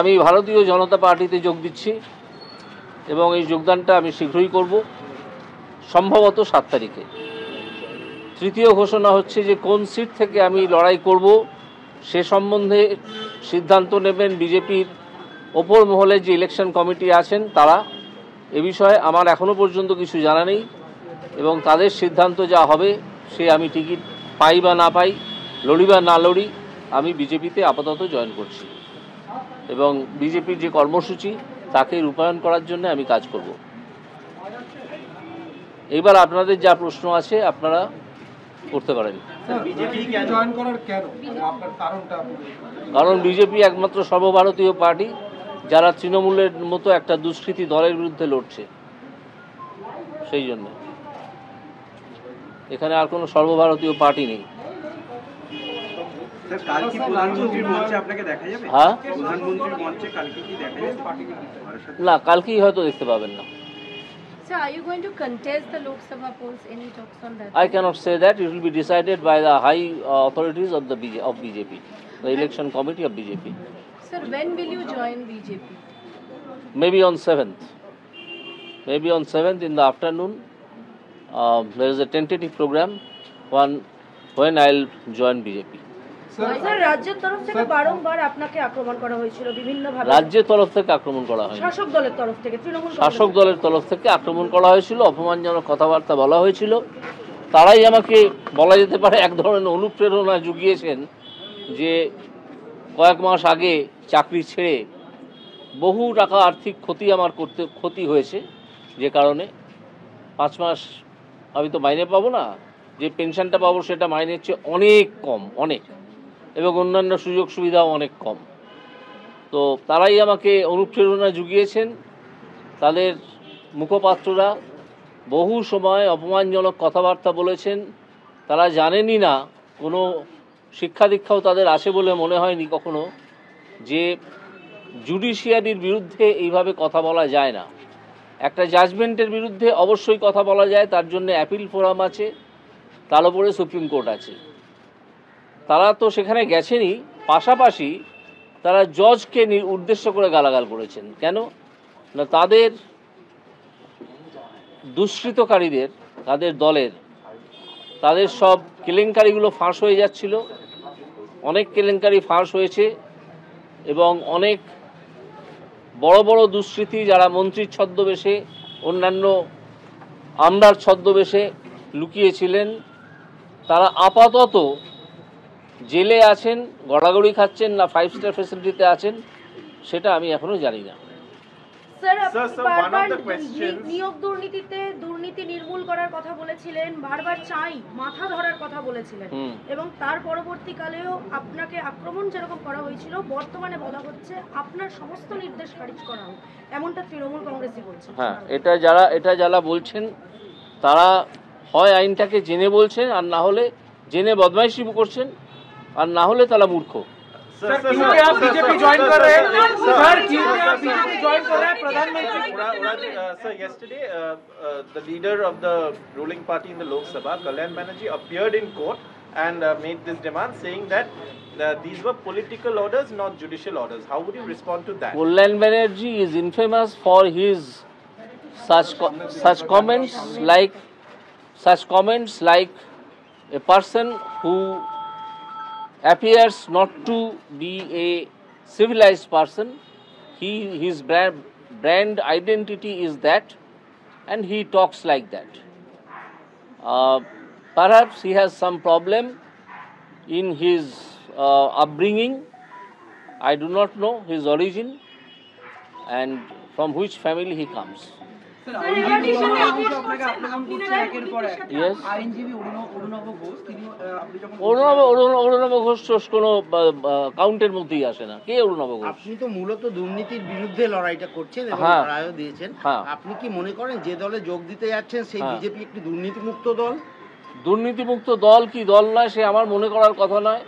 আমি ভারতীয় জনতা পার্টিতে যোগ দিচ্ছি এবং এই যোগদানটা আমি শীঘ্রই করব, সম্ভবত 7 তারিখে। তৃতীয় ঘোষণা হচ্ছে যে কোন সিট থেকে আমি লড়াই করব সে সম্বন্ধে সিদ্ধান্ত নেবেন বিজেপির ওপর মহলে যে ইলেকশন কমিটি আছেন তারা। এ বিষয়ে আমার এখনও পর্যন্ত কিছু জানা নেই এবং তাদের সিদ্ধান্ত যা হবে সে আমি টিকিট পাই বা না পাই, লড়ি বা না লড়ি, আমি বিজেপিতে আপাতত জয়েন করছি এবং বিজেপির যে কর্মসূচি তাকে রূপায়ণ করার জন্য আমি কাজ করব। এবার আপনাদের যা প্রশ্ন আছে আপনারা করতে পারেন। কারণ বিজেপি একমাত্র সর্বভারতীয় পার্টি যারা তৃণমূলের মতো একটা দুষ্কৃতী দলের বিরুদ্ধে লড়ছে, সেই জন্য। এখানে আর কোনো সর্বভারতীয় পার্টি নেই। হ্যাঁ, না, কালকেই হয়তো দেখতে পাবেন না। Sir, are you going to contest the Lok Sabha polls? Any talks on that? I cannot say that. It will be decided by the high authorities of the BJP, the election committee of BJP. Sir, when will you join BJP? Maybe on 7th. Maybe on 7th in the afternoon. There is a tentative program when I'll join BJP. Sir, রাজ্যের তরফ থেকে বারংবার আপনাকে আক্রমণ করা হয়েছিল বিভিন্নভাবে। রাজ্যের তরফ থেকে আক্রমণ করা হয়নি, শাসক দলের তরফ থেকে, তৃণমূল শাসক দলের তরফ থেকে আক্রমণ করা হয়েছিল, অপমানজনক কথাবার্তা বলা হয়েছিল। তারাই আমাকে বলা যেতে পারে এক ধরনের অনুপ্রেরণা জুগিয়েছেন যে কয়েক মাস আগে চাকরি ছেড়ে বহু টাকা আর্থিক ক্ষতি আমার ক্ষতি হয়েছে, যে কারণে 5 মাস আমি তো মাইনে পাবো না, যে পেনশনটা পাবো সেটা মাইনের চেয়ে অনেক কম, অনেক, এবং অন্যান্য সুযোগ সুবিধাও অনেক কম। তো তারাই আমাকে অনুপ্রেরণা জুগিয়েছেন। তাদের মুখপাত্ররা বহু সময় অপমানজনক কথাবার্তা বলেছেন। তারা জানেনই না, কোনো শিক্ষা দীক্ষাও তাদের আছে বলে মনে হয়নি কখনো, যে জুডিশিয়ারির বিরুদ্ধে এইভাবে কথা বলা যায় না। একটা জাজমেন্টের বিরুদ্ধে অবশ্যই কথা বলা যায়, তার জন্য অ্যাপিল ফোরাম আছে, তার উপরে সুপ্রিম কোর্ট আছে। তারা তো সেখানে গেছেনই, পাশাপাশি তারা জজকে উদ্দেশ্য করে গালাগাল করেছেন। কেন না, তাদের দুষ্কৃতকারীদের, তাদের দলের, তাদের সব কেলেঙ্কারিগুলো ফাঁস হয়ে যাচ্ছিল। অনেক কেলেঙ্কারি ফাঁস হয়েছে এবং অনেক বড় বড় দুষ্কৃতী যারা মন্ত্রীর ছদ্মবেশে, অন্যান্য আমলার ছদ্মবেশে লুকিয়েছিলেন, তারা আপাতত জেলে আছেন, গড়াগড়ি খাচ্ছেন না 5 স্টার ফ্যাসিলিটিতে আছেন, সেটা আমি এখনো জানি না। নিয়োগ দুর্নীতিতে দুর্নীতি নির্মূল করার কথা বলেছিলেন, বারবার চাই মাথা ধরার কথা বলেছিলেন, এবং তার পরবর্তীকালেও আপনাকে আক্রমণ যেরকম করা হয়েছিল, বর্তমানে বলা হচ্ছে আপনার সমস্ত নির্দেশ খারিজ করা হোক, এমনটা তৃণমূল কংগ্রেসই বলছে। হ্যাঁ, এটা যারা বলছেন তারা হয় আইনটাকে জেনে বলছেন, আর না হলে জেনে বদমাইশি করছেন, আর না হলে তারা মূর্খ। सर, क्योंकि आप बीजेपी ज्वाइन कर रहे हैं? सर, क्योंकि आप बीजेपी ज्वाइन कर रहे हैं? प्रधानमंत्री sir, yesterday the leader of the ruling party in the Lok Sabha, Kalyan Banerjee, appeared in court and made this demand, saying that these were political orders, not judicial orders. How would you respond to that? Kalyan Banerjee is infamous for his such comments like a person who appears not to be a civilized person. His brand identity is that, and he talks like that. Perhaps he has some problem in his upbringing. I do not know his origin and from which family he comes. অরুণব Ghosh কোনো কাউন্টের মধ্যেই আসে না। কে অরুণব ঘোষ? আপনি তো মূলত দুর্নীতির বিরুদ্ধে লড়াইটা করছেন এবং রায়ও দিয়েছেন। আপনি কি মনে করেন যে দলে যোগ দিতে যাচ্ছেন সেই বিজেপি একটি দুর্নীতিমুক্ত দল? দুর্নীতিমুক্ত দল কি দল নয় সে আমার মনে করার কথা নয়।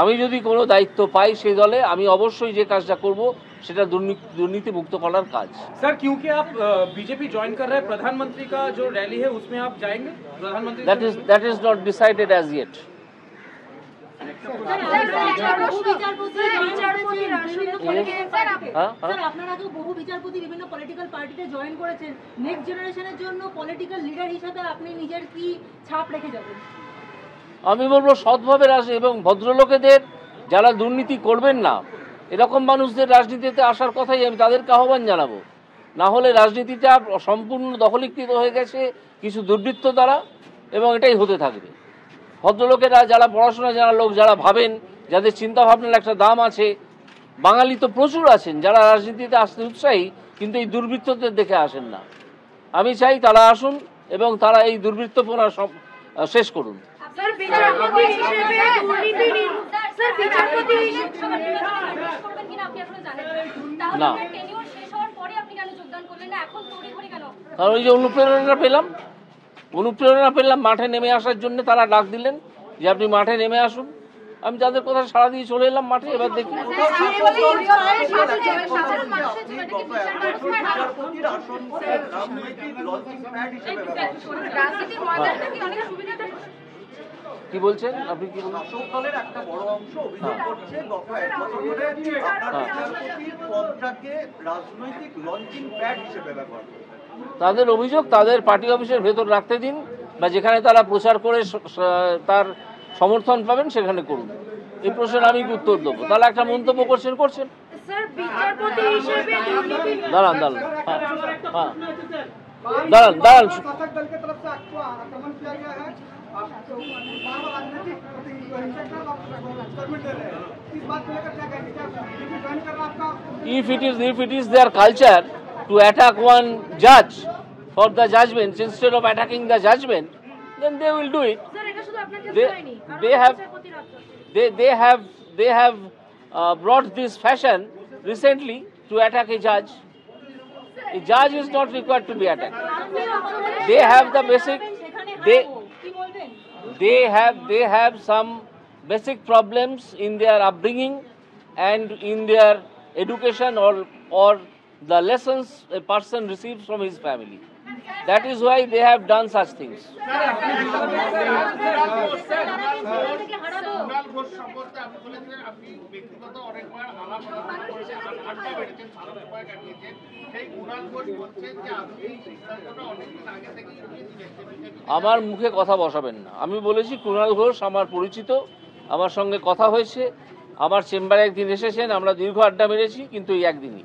আমি যদি কোনো দায়িত্ব পাই সেই দলে, আমি অবশ্যই যে কাজটা করব সেটা दुर्नीति मुक्त करार काज। सर क्योंकि आप बीजेपी ज्वाइन कर रहे हैं, प्रधानमंत्री का जो रैली है उसमें आप जाएंगे? प्रधानमंत्री that is not decided as yet. আপনারা তো বহু বিচারপতি বিভিন্ন পলিটিক্যাল পার্টিতে জয়েন করেছেন, নেক্সট জেনারেশনের জন্য পলিটিক্যাল লিডার হিসেবে আপনি নিজের কি ছাপ রেখে যাবেন? আমি বলবো সৎভাবে এবং ভদ্রলোকেদের, যারা দুর্নীতি করবেন না এরকম মানুষদের রাজনীতিতে আসার কথাই আমি তাদেরকে আহ্বান জানাবো। না হলে রাজনীতিটা সম্পূর্ণ দখলীকৃত হয়ে গেছে কিছু দুর্বৃত্ত দ্বারা, এবং এটাই হতে থাকবে। ভদ্রলোকেরা, যারা পড়াশোনা জানা লোক, যারা ভাবেন, যাদের চিন্তাভাবনার একটা দাম আছে, বাঙালি তো প্রচুর আছেন যারা রাজনীতিতে আসতে উৎসাহী, কিন্তু এই দুর্বৃত্তদের দেখে আসেন না। আমি চাই তারা আসুন এবং তারা এই দুর্বৃত্তপনা শেষ করুন। না, কারণ ওই যে অনুপ্রেরণা পেলাম মাঠে নেমে আসার জন্য। তারা ডাক দিলেন যে আপনি মাঠে নেমে আসুন, আমি তাদের কথা সাড়া দিয়ে চলে এলাম মাঠে। এবার দেখি কি বলছেন আপনি, কি বলছেন? তাদের অভিযোগ তাদের পার্টি অফিসের ভেতর রাখতে দিন, বা যেখানে তারা প্রচার করে তার সমর্থন পাবেন সেখানে করুন। এই প্রশ্নের আমি উত্তর দেবো। তাহলে একটা মন্তব্য করছেন দাঁড়ান দাঁড়ান দাঁড়ান দাঁড়ান If it is their culture to attack one judge for the judgment instead of attacking the judgment, then they will do it. They have brought this fashion recently to attack a judge. A judge is not required to be attacked. They have the basic. They have some basic problems in their upbringing and in their education or the lessons a person receives from his family. That is why they have done such things. আমার মুখে কথা বসাবেন না। আমি বলেছি কুণাল ঘোষ আমার পরিচিত, আমার সঙ্গে কথা হয়েছে, আমার চেম্বারে একদিন এসেছেন, আমরা দীর্ঘ আড্ডা মেরেছি, কিন্তু এই একদিনই।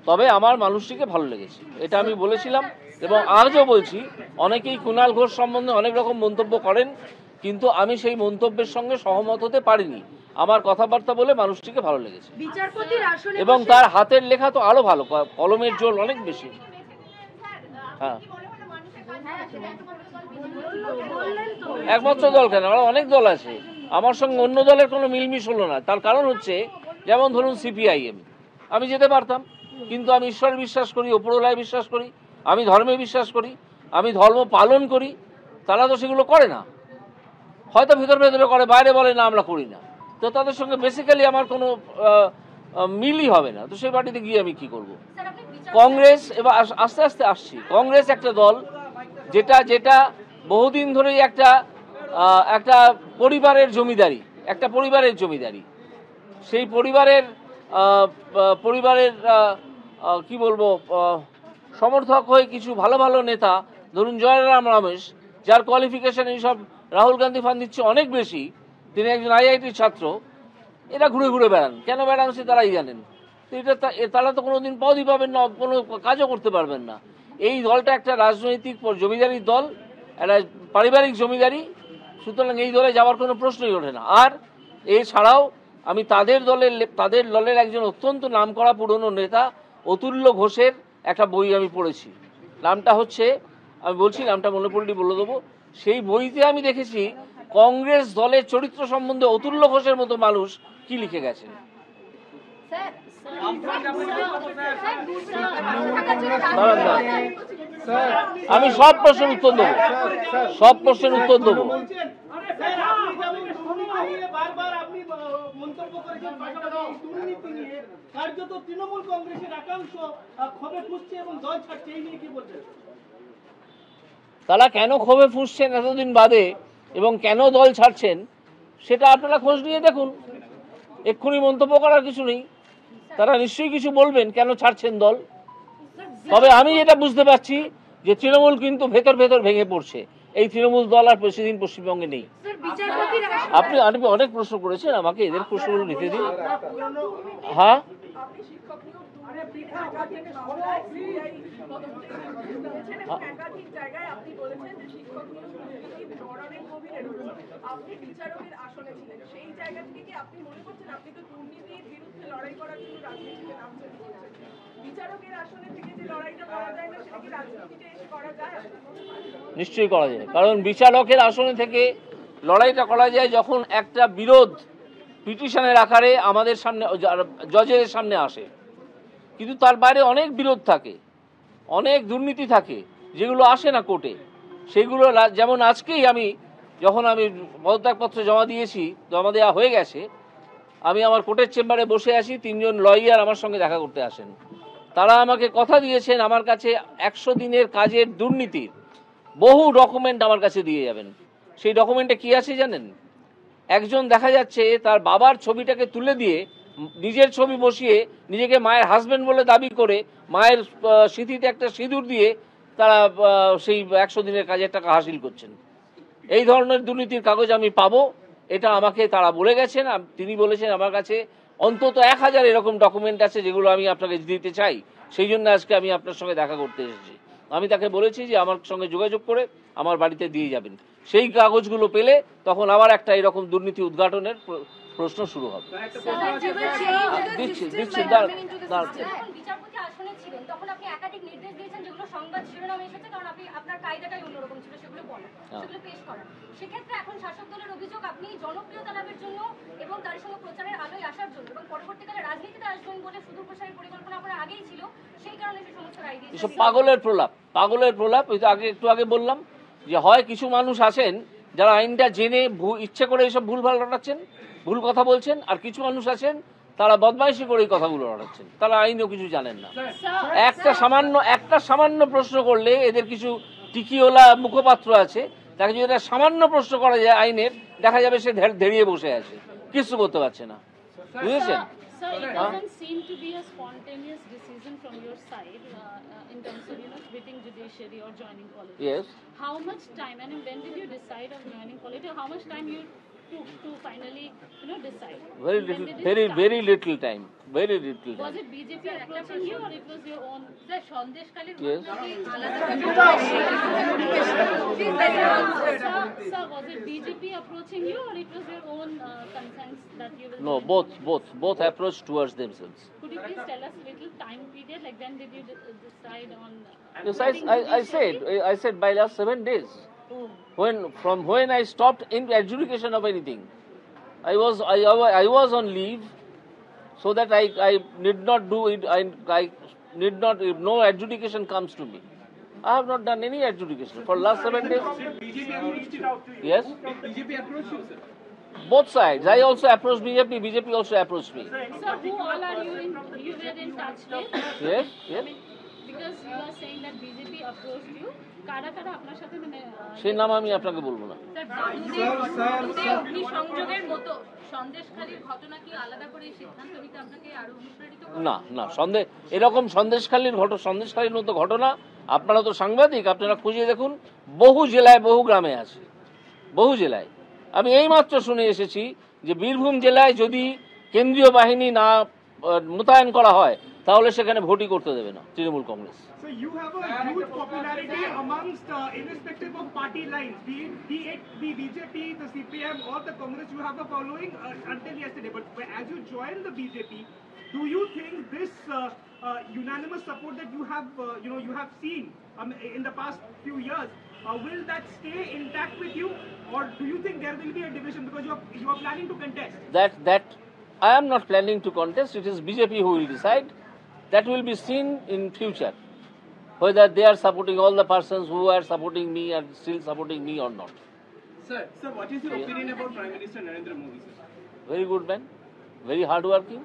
তবে আমার মানুষটিকে ভালো লেগেছে, এটা আমি বলেছিলাম এবং আজও বলছি। অনেকেই কুণাল ঘোষ সম্বন্ধে অনেক রকম মন্তব্য করেন, কিন্তু আমি সেই মন্তব্যের সঙ্গে সহমত হতে পারিনি। আমার কথাবার্তা বলে মানুষটিকে ভালো লেগেছে, এবং তার হাতের লেখা তো আরো ভালো, কলমের জোর অনেক বেশি। হ্যাঁ, একমাত্র দল কেন, আরো অনেক দল আছে। আমার সঙ্গে অন্য দলের কোনো মিলমিশ হলো না। তার কারণ হচ্ছে, যেমন ধরুন CPIM, আমি যেতে পারতাম, কিন্তু আমি ঈশ্বরে বিশ্বাস করি, ওপরওয়ালায় বিশ্বাস করি, আমি ধর্মে বিশ্বাস করি, আমি ধর্ম পালন করি। তারা তো সেগুলো করে না, হয়তো ভেতরে করে, বাইরে বলে না আমরা করি না। তো তাদের সঙ্গে বেসিক্যালি আমার কোনো মিলই হবে না। তো সেই পার্টিতে গিয়ে আমি কি করব? কংগ্রেস, এবার আস্তে আস্তে আসছি, কংগ্রেস একটা দল যেটা বহুদিন ধরেই একটা পরিবারের জমিদারি, সেই পরিবারের কি বলবো, সমর্থক হয়ে কিছু ভালো ভালো নেতা, ধরুন জয়রাম রমেশ, যার কোয়ালিফিকেশন এইসব রাহুল গান্ধী ফান দিচ্ছে অনেক বেশি, তিনি একজন IIT ছাত্র, এরা ঘুরে ঘুরে বেড়ান। কেন বেড়ান সে তারাই জানেন। তো তারা তো কোনোদিন পদই পাবেন না, কোনো কাজও করতে পারবেন না। এই দলটা একটা রাজনৈতিক জমিদারির দল, একটা পারিবারিক জমিদারি, সুতরাং এই দলে যাওয়ার কোনো প্রশ্নই ওঠে না। আর এছাড়াও আমি তাদের দলের একজন অত্যন্ত নামকরা পুরনো নেতা অতুল্য ঘোষের একটা বই আমি পড়েছি। নামটা হচ্ছে, আমি বলছি নামটা মনে পড়লি বলে দেবো। সেই বইতে আমি দেখেছি কংগ্রেস দলের চরিত্র সম্বন্ধে অতুল্য ঘোষের মতো মানুষ কি লিখে গেছেন। আমি সব প্রশ্নের উত্তর দেবো, তারা কেন ক্ষোভে ফুঁসছেন এতদিন বাদে এবং কেন দল ছাড়ছেন, সেটা আপনারা খোঁজ নিয়ে দেখুন, এক্ষুনি মন্তব্য করার কিছু নেই। তারা নিশ্চয়ই কিছু বলবেন কেন ছাড়ছেন দল। তবে আমি যেটা বুঝতে পারছি যে তৃণমূল কিন্তু ভেতর ভেতর ভেঙে পড়ছে। এই তৃণমূল দল আর বেশিদিন পশ্চিমবঙ্গে নেই। আপনি অনেক প্রশ্ন করেছেন আমাকে, এদের প্রশ্নগুলো নিতে দিন। হ্যাঁ, নিশ্চয়ই করা যায়, কারণ বিচারকের আসনে থেকে লড়াইটা করা যায় যখন একটা বিরোধ পিটিশনের আকারে আমাদের সামনে জজের সামনে আসে। কিন্তু তার বাইরে অনেক বিরোধ থাকে, অনেক দুর্নীতি থাকে যেগুলো আসে না কোর্টে। সেগুলো যেমন আজকেই যখন আমি পদত্যাগপত্র জমা দেওয়া হয়ে গেছে, আমি আমার কোর্টের চেম্বারে বসে আছি, 3 জন লয়ার আমার সঙ্গে দেখা করতে আসেন। তারা আমাকে কথা দিয়েছেন আমার কাছে 100 দিনের কাজের দুর্নীতির বহু ডকুমেন্ট আমার কাছে দিয়ে যাবেন। সেই ডকুমেন্টে কি আছে জানেন? একজন দেখা যাচ্ছে তার বাবার ছবিটাকে তুলে দিয়ে নিজের ছবি বসিয়ে নিজেকে মায়ের হাজবেন্ড বলে দাবি করে মায়ের স্মৃতিতে একটা সিঁদুর দিয়ে তারা সেই 100 দিনের কাজের টাকা হাসিল করছেন। এই ধরনের দুর্নীতির কাগজ আমি পাবো, এটা আমাকে তারা বলে গেছেন। তিনি বলেছেন আমার কাছে অন্তত 1000 এরকম ডকুমেন্ট আছে যেগুলো আমি আপনাকে দিতে চাই। সেই জন্য আজকে আমি আপনার সঙ্গে দেখা করতে এসেছি। আমি তাকে বলেছি যে আমার সঙ্গে যোগাযোগ করে আমার বাড়িতে দিয়ে যাবেন। সেই কাগজগুলো পেলে তখন আবার একটা এরকম দুর্নীতি উদ্ঘাটনের প্রশ্ন শুরু হবে। সেক্ষেত্রে এখন শাসক দলের অভিযোগ আপনি জনপ্রিয়তা লাভের জন্য এবং তার সঙ্গে প্রচারের আলোয় আসার জন্য এবং পরবর্তীকালে রাজনীতিতে আসবেন বলে সুদূর প্রসারী পরিকল্পনা আপনার আগেই ছিল, সেই কারণে সেই সমস্ত রায় দিয়েছে। এসব পাগলের প্রলাপ। একটু আগে বললাম যে হয় কিছু মানুষ আছেন যারা আইনটা জেনে ইচ্ছে করে এইসব ভুলভাল রটাচ্ছেন, ভুল কথা বলছেন, আর কিছু মানুষ আছেন তারা বদমাইশি করে এই কথাগুলো রটাচ্ছেন, তারা আইনও কিছু জানেন না। একটা সামান্য প্রশ্ন করলে এদের কিছু টিকিওলা মুখপাত্র আছে, তাকে যদি একটা সামান্য প্রশ্ন করা যায় আইনের, দেখা যাবে সে ধেড়িয়ে বসে আছে, কিছু করতে পারছে না। বুঝেছেন? Sir, it doesn't seem to be a spontaneous decision from your side in terms of quitting judiciary or joining politics. Yes. How much time, and when did you decide of joining politics? How much time you took to finally decide? Very little time. Was it BJP approaching you or it was your own? Yes. Sir, was it BJP approaching you or it was your own concerns that you will? No, both approach towards themselves. Could you please tell us a little time period, like when did you decide on? Yes, I said by last 7 days. When I stopped in adjudication of anything, I was on leave, so that I need not do it. I need not. If no adjudication comes to me, I have not done any adjudication for last 7 days. BJP reached out to you. Yes. BJP approached you, sir. Both sides. I also approached BJP. BJP also approached me. So who all are you were in touch with? Yes. Because you are saying that BJP approached you. কারা আপনার সাথে সেই নাম আমি আপনাকে বলবো না। সংযোগের মতো সন্দেশখালীর ঘটনা কি আলাদা করে সিদ্ধান্ত নিতে আপনাকে আরো অনুপ্রেরিত করে? না, এরকম সন্দেশখালীর মতো ঘটনা, আপনারা তো সাংবাদিক, আপনারা খুঁজে দেখুন, বহু জেলায় বহু গ্রামে আছে, বহু জেলায়। আমি এইমাত্র শুনে এসেছি যে বীরভূম জেলায় যদি কেন্দ্রীয় বাহিনী না মোতায়েন করা হয় তাহলে সেখানে ভোটই করতে দেবে না Trinamool Congress. So you have a huge popularity amongst, irrespective of party lines, be it the BJP, the CPM, or the Congress. You have a following until yesterday. But as you join the BJP, do you think this unanimous support that you have seen in the past few years, will that stay intact with you, or do you think there will be a division because you are planning to contest? That I am not planning to contest. It is BJP who will decide. That will be seen in future, whether they are supporting all the persons who are supporting me and still supporting me or not. Sir, what is your opinion about Prime Minister Narendra Modi, sir? Very good man, very hardworking,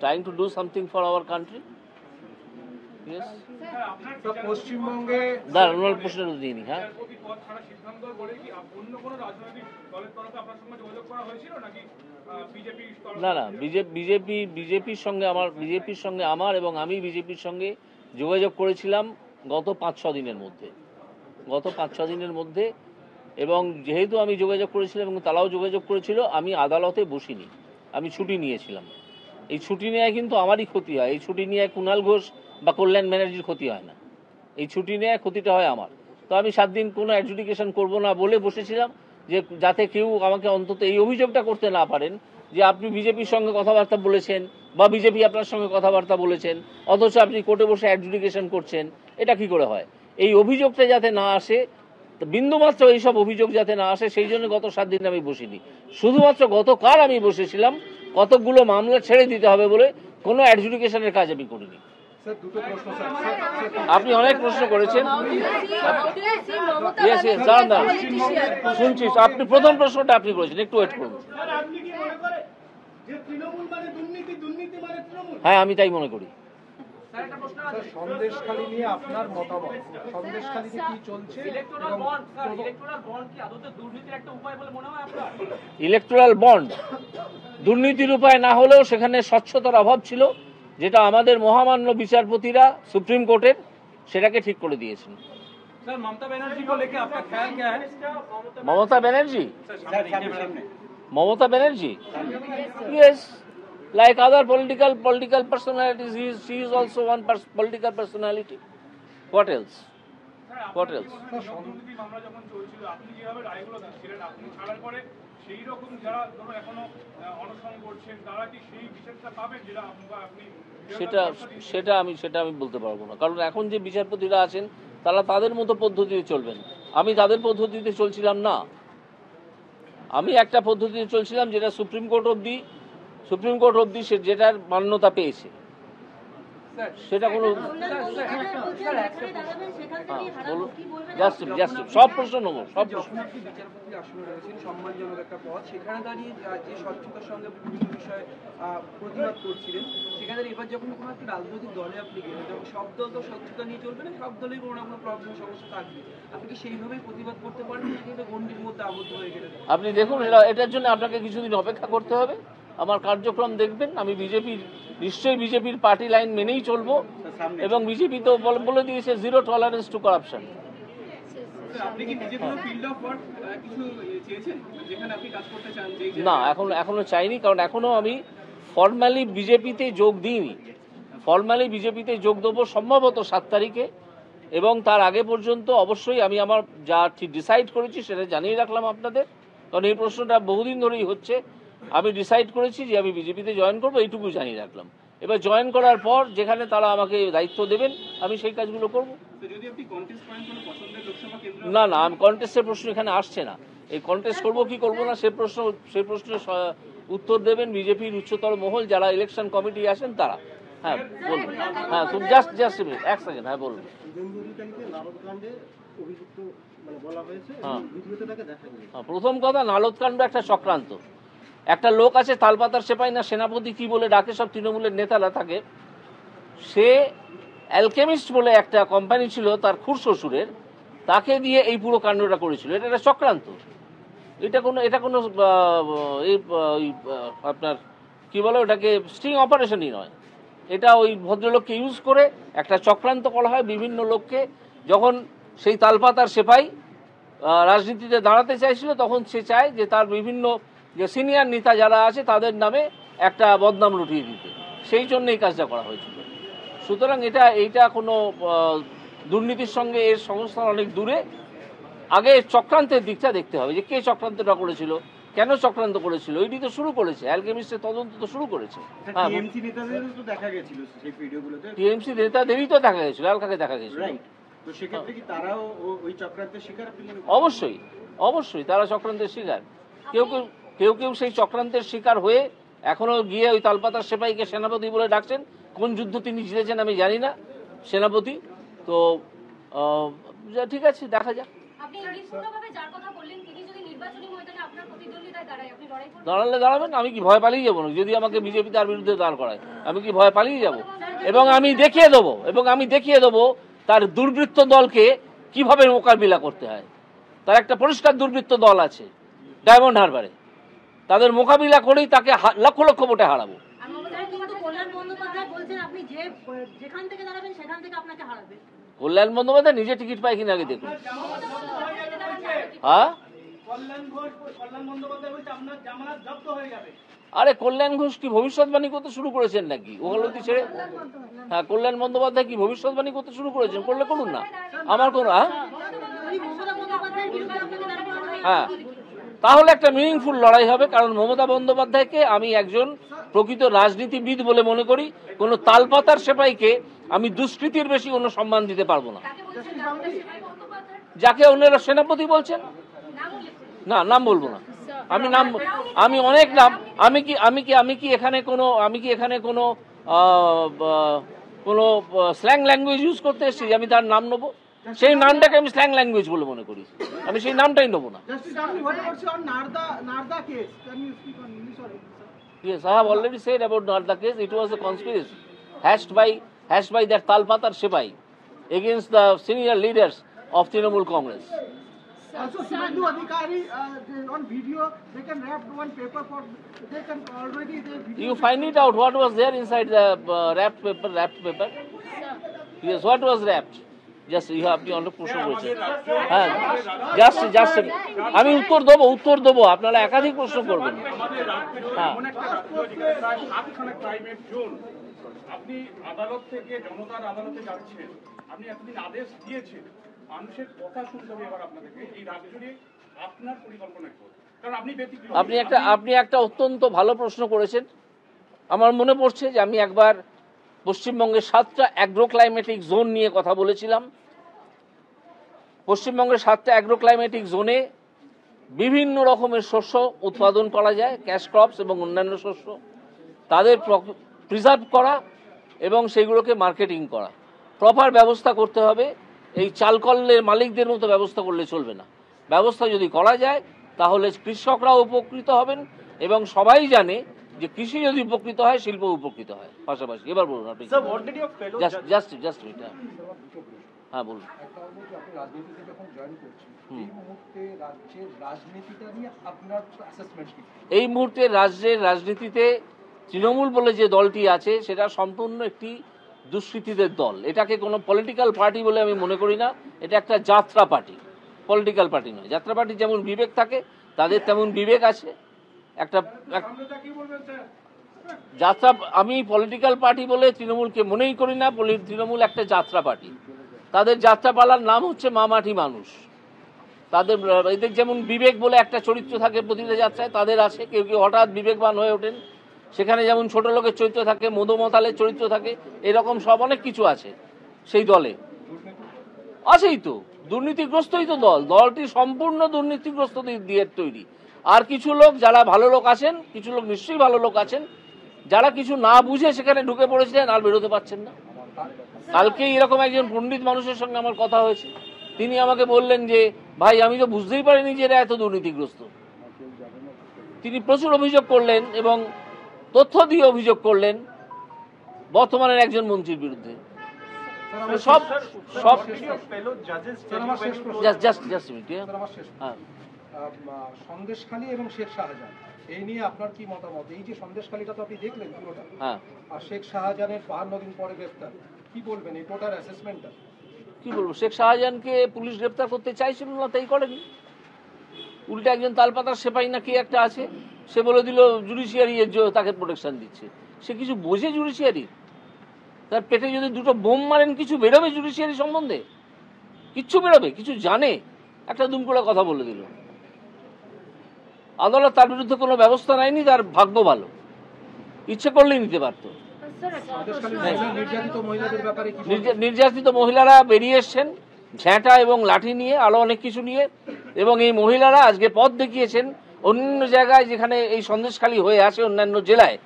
trying to do something for our country. পশ্চিমবঙ্গে দাঁড়ানোর প্রশ্ন দিইনি। হ্যাঁ, না না, বিজেপির সঙ্গে আমার এবং আমি বিজেপির সঙ্গে যোগাযোগ করেছিলাম গত 5-6 দিনের মধ্যে, এবং যেহেতু আমি যোগাযোগ করেছিলাম এবং তারাও যোগাযোগ করেছিল, আমি আদালতে বসিনি, আমি ছুটি নিয়েছিলাম। এই ছুটি নেওয়ায় কিন্তু আমারই ক্ষতি হয়, এই ছুটি নিয়ে কুণাল ঘোষ বা কল্যাণ ব্যানার্জির ক্ষতি হয় না, এই ছুটি নেওয়ায় ক্ষতিটা হয় আমার। তো আমি 7 দিন কোনো অ্যাডজুডিকেশন করব না বলে বসেছিলাম, যে যাতে কেউ আমাকে অন্তত এই অভিযোগটা করতে না পারেন যে আপনি বিজেপির সঙ্গে কথাবার্তা বলেছেন বা বিজেপি আপনার সঙ্গে কথাবার্তা বলেছেন, অথচ আপনি কোর্টে বসে অ্যাডজুডিকেশন করছেন। এটা কি করে হয়? এই অভিযোগটা যাতে না আসে, বিন্দুমাত্র এইসব অভিযোগ যাতে না আসে, সেই জন্য গত 7 দিন আমি বসিনি। শুধুমাত্র গতকাল আমি বসেছিলাম কতকগুলো মামলা ছেড়ে দিতে হবে বলে, কোনো অ্যাডজুডিকেশনের কাজ আমি করিনি। আপনি অনেক প্রশ্ন করেছেন, শুনছি। আপনি প্রথম প্রশ্নটা আপনি করেছেন, একটু ওয়েট করুন। হ্যাঁ, আমি তাই মনে করি। সন্দেশখালী নিয়ে আপনার মতামত, সন্দেশখালীতে কি চলছে? ইলেকটোরাল বন্ড দুর্নীতির উপায় না হলেও সেখানে স্বচ্ছতার অভাব ছিল, যেটা আমাদের মহামান্য বিচারপতিরা সুপ্রিম কোর্টের সেটাকে ঠিক করে দিয়েছেন। মমতা ব্যানার্জি को लेके आपका ख्याल क्या है? Mamata Banerjee? Yes, like other political personalities, she is also one political personality. What else? দুর্নীতি মামলা যখন চলছিল, আপনি যেভাবে রায়গুলো দিচ্ছিলেন, আপনি ছাড়ার পরে সেই রকম যারা ধরো এখনো অনশন করছেন, তারা কি সেই বিচারটা পাবেন যেটা আপনি? সেটা আমি বলতে পারবো না, কারণ এখন যে বিচারপতিরা আছেন তারা তাদের মতো পদ্ধতিতে চলবেন। আমি তাদের পদ্ধতিতে চলছিলাম না, আমি একটা পদ্ধতিতে চলছিলাম যেটা সুপ্রিম কোর্ট অবধি সে যেটার মান্যতা পেয়েছে, সেটা কোনো সব প্রশ্ন নেবো, সব প্রশ্ন। বিচারপতি আসনে রয়েছেন, সম্মানজনক একটা পদ, সেখানে দাঁড়িয়ে যে স্বচ্ছতার সঙ্গে বিভিন্ন বিষয়ে প্রতিবাদ করছিলেন, সেখানে এবার যখন কোনো একটা রাজনৈতিক দলে আপনি গেলেন, যখন সব দল তো স্বচ্ছতা নিয়ে চলবে না, সব দলেই কোনো না কোনো প্রবলেম সমস্যা থাকবে, আপনি কি সেইভাবেই প্রতিবাদ করতে পারেন, কিন্তু গণ্ডির মধ্যে আবদ্ধ হয়ে গেলেন? আপনি দেখুন, এটার জন্য আপনাকে কিছুদিন অপেক্ষা করতে হবে। আমার কার্যক্রম দেখবেন, আমি নিশ্চয়ই বিজেপির পার্টি লাইন মেনেই চলবো, এবং বিজেপি তো বলে দিয়েছে 0 টলারেন্স টু করাপশন। না, এখনো চাইনি, কারণ এখনো আমি ফর্মালি বিজেপিতে যোগ দিইনি। ফর্মালি বিজেপিতে যোগ দেবো সম্ভবত 7 তারিখে, এবং তার আগে পর্যন্ত অবশ্যই আমি আমার যা ডিসাইড করেছি সেটা জানিয়ে রাখলাম আপনাদের, কারণ এই প্রশ্নটা বহুদিন ধরেই হচ্ছে। আমি ডিসাইড করেছি যে আমি বিজেপিতে জয়েন করবো, এইটুকু জানিয়ে রাখলাম। এবার জয়েন করার পর যেখানে তারা আমাকে দায়িত্ব দেবেন আমি সেই কাজগুলো করব। না, আমি কন্টেস্টের প্রশ্ন এখানে আসছে না। এই কন্টেস্ট করবো কি করবো না সেই প্রশ্নের উত্তর দেবেন বিজেপির উচ্চতর মহল, যারা ইলেকশন কমিটি আছেন তারা। হ্যাঁ বলুন। হ্যাঁ, তুমি জাস্ট 1 সেকেন্ড। হ্যাঁ বলুন। প্রথম কথা, নালদকাণ্ড একটা চক্রান্ত। একটা লোক আছে তালপাতার সেপাই না সেনাপতি কি বলে ডাকে সব তৃণমূলের নেতারা থাকে, সে অ্যালকেমিস্ট বলে একটা কোম্পানি ছিল তার খুড়শ্বশুরের, তাকে দিয়ে এই পুরো কাণ্ডটা করেছিল। এটা একটা চক্রান্ত, এটা কোনো আপনার কি বলে ওটাকে স্টিং অপারেশনই নয়। এটা ওই ভদ্রলোককে ইউজ করে একটা চক্রান্ত করা হয় বিভিন্ন লোককে। যখন সেই তালপাতার সেপাই রাজনীতিতে দাঁড়াতে চাইছিল, তখন সে চায় যে তার বিভিন্ন যে সিনিয়র নেতা যারা আছে তাদের নামে একটা বদনাম লুটিয়ে দিতে, সেই জন্য এই কাজটা করা হয়েছিল। সুতরাং এইটা কোনো দুর্নীতির সঙ্গে এর সংস্থান অনেক দূরে। আগে চক্রান্তের দিকটা দেখতে হবে, যে কে চক্রান্তটা করেছিল, কেন চক্রান্ত করেছিল, এটি তো শুরু করেছে অ্যালকেমিস্টের তদন্ত তো শুরু করেছে। টিএমসি নেতাদেরই তো দেখা গেছিল, আর কাকে দেখা গেছিল? অবশ্যই তারা চক্রান্তের শিকার। কেউ সেই চক্রান্তের শিকার হয়ে এখনো গিয়ে ওই তালপাতার সেপাইকে সেনাপতি বলে ডাকছেন। কোন যুদ্ধ তিনি জিতেছেন আমি জানি না, সেনাপতি তো। ঠিক আছে, দেখা যাক। আপনি ইঙ্গিতপূর্ণভাবে যার কথা বললেন, তিনি যদি নির্বাচনী ময়দানে আপনার প্রতিদ্বন্দ্বিতা দাঁড়ালে দাঁড়াবেন, আমি কি ভয় পালিয়ে যাবো না? যদি আমাকে বিজেপি তার বিরুদ্ধে দাঁড় করায় আমি কি ভয় পালিয়ে যাব? এবং আমি দেখিয়ে দেবো তার দুর্বৃত্ত দলকে কিভাবে মোকাবিলা করতে হয়। তার একটা পরিষ্কার দুর্বৃত্ত দল আছে ডায়মন্ড হারবারে, তাদের মোকাবিলা করেই তাকে লক্ষ লক্ষ ভোটে হারাবো। কল্যাণ বন্দ্যোপাধ্যায় নিজে টিকিট পায় কিনা আগে দেখুন। হ্যাঁ, আরে কল্যাণ ঘোষ কি ভবিষ্যৎবাণী করতে শুরু করেছেন নাকি ওকালতি ছেড়ে? হ্যাঁ, কল্যাণ বন্দ্যোপাধ্যায় কি ভবিষ্যৎবাণী করতে শুরু করেছেন? করলে করুন না, আমার কোন হ্যাঁ, তাহলে একটা মিনিংফুল লড়াই হবে। কারণ মমতা বন্দ্যোপাধ্যায়কে আমি একজন প্রকৃত রাজনীতিবিদ বলে মনে করি। কোনো তালপাতার সেপাইকে আমি দুষ্কৃতির বেশি কোনো সম্মান দিতে পারবো না। যাকে অন্যরা সেনাপতি বলছেন, না নাম বলবো না, আমি অনেক নাম, আমি কি এখানে কোনো স্ল্যাং ল্যাঙ্গুয়েজ ইউজ করতে এসেছি আমি তার নাম নেবো? সেই নামটাকে আমি স্ল্যাং ল্যাঙ্গুয়েজ বলে মনে করি, আমি সেই নামটাই নেবো না। Yes, I have already said about Narda case. It was a conspiracy hatched by that Talpatar Sipai against the senior leaders of Trinamool Congress. Also, Subhendu Adhikari on video, they can wrap one paper for. They can already. You find it out what was there inside the wrapped paper. Yes, what was wrapped? Just you have to অনেক প্রশ্ন করেছেন। হ্যাঁ, just আমি উত্তর দেবো, আপনারা একাধিক প্রশ্ন করবেন। হ্যাঁ, আপনি আদালত থেকে জনতার আদালতে যাচ্ছেন, আপনি এতদিন আদেশ দিয়েছেন, মানুষের কথা শুনতে হবে এবার আপনাদেরকে। এই রাজ্য জুড়ে আপনার পরিকল্পনা কি? কারণ আপনি একটা অত্যন্ত ভালো প্রশ্ন করেছেন। আমার মনে পড়ছে যে আমি একবার পশ্চিমবঙ্গের 7টা অ্যাগ্রো ক্লাইমেটিক জোন নিয়ে কথা বলেছিলাম। পশ্চিমবঙ্গের 7টা অ্যাগ্রো ক্লাইমেটিক জোনে বিভিন্ন রকমের শস্য উৎপাদন করা যায়, ক্যাশ ক্রপস এবং অন্যান্য শস্য, তাদের প্রিজার্ভ করা এবং সেগুলোকে মার্কেটিং করা, প্রপার ব্যবস্থা করতে হবে। এই চালকলের মালিকদের মতো ব্যবস্থা করলে চলবে না। ব্যবস্থা যদি করা যায় তাহলে কৃষকরাও উপকৃত হবেন এবং সবাই জানে যে কৃষি যদি উপকৃত হয় শিল্প উপকৃত হয় পাশাপাশি। এবার বলুন আপনি। হ্যাঁ বলুন। এই মুহূর্তে রাজ্যের রাজনীতিতে তৃণমূল বলে যে দলটি আছে সেটা সম্পূর্ণ একটি দুষ্কৃতীদের দল। এটাকে কোনো পলিটিক্যাল পার্টি বলে আমি মনে করি না। এটা একটা যাত্রা পার্টি, পলিটিক্যাল পার্টি নয়। যাত্রা পার্টি যেমন বিবেক থাকে তাদের তেমন বিবেক আছে। একটা যাত্রা, আমি পলিটিক্যাল পার্টি বলে তৃণমূলকে মনেই করি না। তৃণমূল একটা যাত্রা পার্টি। তাদের যাত্রাপালার নাম হচ্ছে মামাটি মানুষ। এদের যেমন বিবেক বলে একটা চরিত্র থাকে প্রতিটা যাত্রায়, তাদের আছে। কেউ কেউ হঠাৎ বিবেকবান হয়ে ওঠেন, সেখানে যেমন ছোট লোকের চরিত্র থাকে, মধুমতালের চরিত্র থাকে, এরকম সব অনেক কিছু আছে সেই দলে। আছেই তো, দুর্নীতিগ্রস্তই তো দলটি সম্পূর্ণ দুর্নীতিগ্রস্ত দিয়ে তৈরি। আর কিছু লোক যারা ভালো লোক আছেন, কিছু লোক নিশ্চয়ই ভালো লোক আছেন, যারা কিছু না বুঝে সেখানে ঢুকে পড়েছিলেন আর বেরোতে পারছেন না। কালকে এরকম একজন পণ্ডিত মানুষের সঙ্গে আমার কথা হয়েছে, তিনি আমাকে বললেন যে ভাই আমি তো বুঝতেই পারিনি যে এরা এত দুর্নীতিগ্রস্ত। তিনি প্রচুর অভিযোগ করলেন এবং তথ্য দিয়ে অভিযোগ করলেন বর্তমানের একজন মন্ত্রীর বিরুদ্ধে। সব সন্দেশখালী এবং শেখ শাহজাহান, এই নিয়ে আপনার কি মতামত? এই যে সন্দেশখালীটা তো আপনি দেখলেন পুরোটা, আর শেখ শাহজাহানের 52 দিন পরে গ্রেফতার, কি বলবেন এই টোটাল অ্যাসেসমেন্টটা? কি বলবো, শেখ শাহজাহানকে পুলিশ গ্রেফতার করতে চাইছিল না, তাই করেনি। উল্টে একজন তালপাতার সেপাই না কি একটা আছে, সে বলে দিল জুডিশিয়ারি তাকে প্রোটেকশন দিচ্ছে। সে কিছু বোঝে জুডিশিয়ারি? তার পেটে যদি দুটো বোম মারেন কিছু বেরোবে জুডিশিয়ারি সম্বন্ধে? কিচ্ছু বেরোবে? কিছু জানে? একটা দুম করে কথা বলে দিল। আদালত তার বিরুদ্ধে কোনো ব্যবস্থা নেয়নি, তার ভাগ্য ভালো, ইচ্ছে করলেই নিতে পারত। নির্যাতিত মহিলারা বেরিয়ে এসছেন ঝ্যাঁটা এবং লাঠি নিয়ে, আরো অনেক কিছু নিয়ে, এবং এই মহিলারা আজকে পথ দেখিয়েছেন অন্যান্য জায়গায় যেখানে এই সন্দেশখালী হয়ে আসে অন্যান্য জেলায়,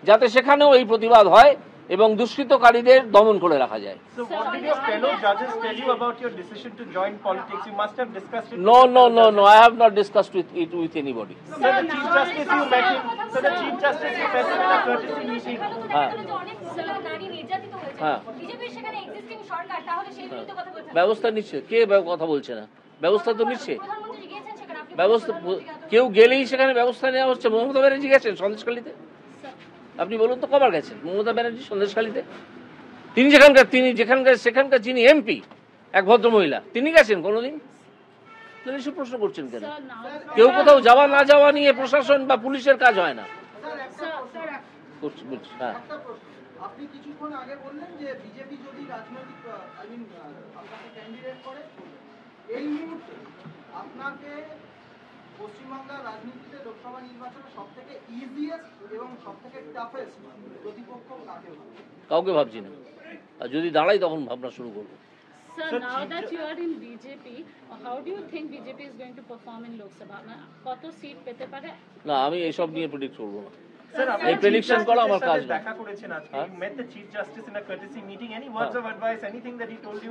যাতে সেখানেও এই প্রতিবাদ হয় এবং দুষ্কৃতকারীদের দমন করে রাখা যায়। So what did your fellow judges tell you about your decision to join politics? You must have discussed it. No, I have not discussed it with anybody. So the Chief Justice you met him, so the Chief Justice you met him in a courtesy meeting. ব্যবস্থা নিচ্ছে কে? কথা বলছে না, ব্যবস্থা তো নিচ্ছে। ব্যবস্থা কেউ গেলেই সেখানে ব্যবস্থা নেওয়া হচ্ছে। মমতা ব্যানার্জি গেছেন সন্দেশখালীতে? আপনি বলুন তো কবার গেছেন মমতা ব্যানার্জি সন্দেশখালীতে? তিনি সেখানকার যিনি এমপি, এক ভদ্রমহিলা, তিনি গেছেন কোনোদিন? তাহলে এসব প্রশ্ন করছেন কেন? কেউ কোথাও যাওয়া না যাওয়া নিয়ে প্রশাসন বা পুলিশের কাজ হয় না। হ্যাঁ, আপনি কিছুক্ষণ আগে বললেন যে বিজেপি যদি রাজনৈতিক আপনাকে ক্যান্ডিডেট করে, এই মুহূর্তে আপনাকে পশ্চিমবাংলার রাজনীতিতে লোকসভা নির্বাচনে সবথেকে ইজিয়েস্ট এবং সবথেকে টাফেস্ট প্রতিপক্ষ কাকে ভাবছেন? কাউকে ভাবছি না, আর যদি দাঁড়াই তখন ভাবনা শুরু করবো। Sir, now that you are in BJP, how do you think BJP is going to perform in Lok Sabha? কত সিট পেতে পারে? না, আমি এইসব নিয়ে প্রেডিক্ট করবো না। Sir, এই প্রেডিকশন করা আমার কাজ না। দেখা করেছেন আজকে, you met the Chief Justice in a courtesy meeting. Any words of advice, anything that he told you?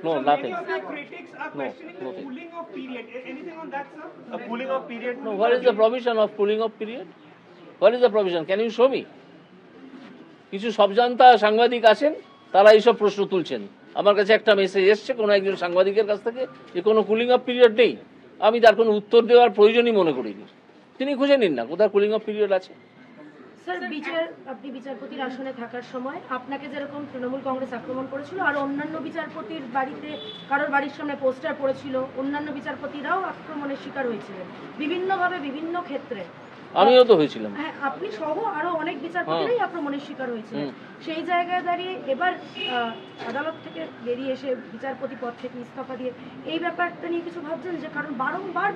No, nothing. Many of the critics are questioning the cooling off period. Anything on that, sir? A cooling off period? No, what is the provision of cooling off period? What is the provision? Can you show me? কিছু সবজান্তা সাংবাদিক আছেন, তারা এইসব প্রশ্ন তুলছেন। আমার কাছে একটা মেসেজ এসছে কোনো একজন সাংবাদিকের কাছ থেকে যে কোনো কুলিং অফ পিরিয়ড নেই। আমি তার কোনো উত্তর দেওয়ার প্রয়োজনই মনে করিনি। তিনি খুঁজে নিন না কোথায় কুলিং অফ পিরিয়ড আছে। স্যার, আপনি বিচারপতির আসনে থাকার সময় আপনাকে যেরকম তৃণমূল কংগ্রেস আক্রমণ করেছিল, আর অন্যান্য বিচারপতির বাড়িতে কারোর বাড়ির সামনে পোস্টার পড়েছিল, অন্যান্য বিচারপতিরাও আক্রমণের শিকার হয়েছিলেন বিভিন্নভাবে বিভিন্ন ক্ষেত্রে। আমিও তো হয়েছিলাম। হ্যাঁ, আপনি সহ আরো অনেক বিচারপতিরাই আক্রমণের শিকার হয়েছিলেন। সেই জায়গায় দাঁড়িয়ে এবার আদালত থেকে বেরিয়ে এসে বিচারপতি পদ থেকে ইস্তফা দিয়ে এই ব্যাপারটা নিয়ে কিছু ভাবছেন? যে কারণ বারংবার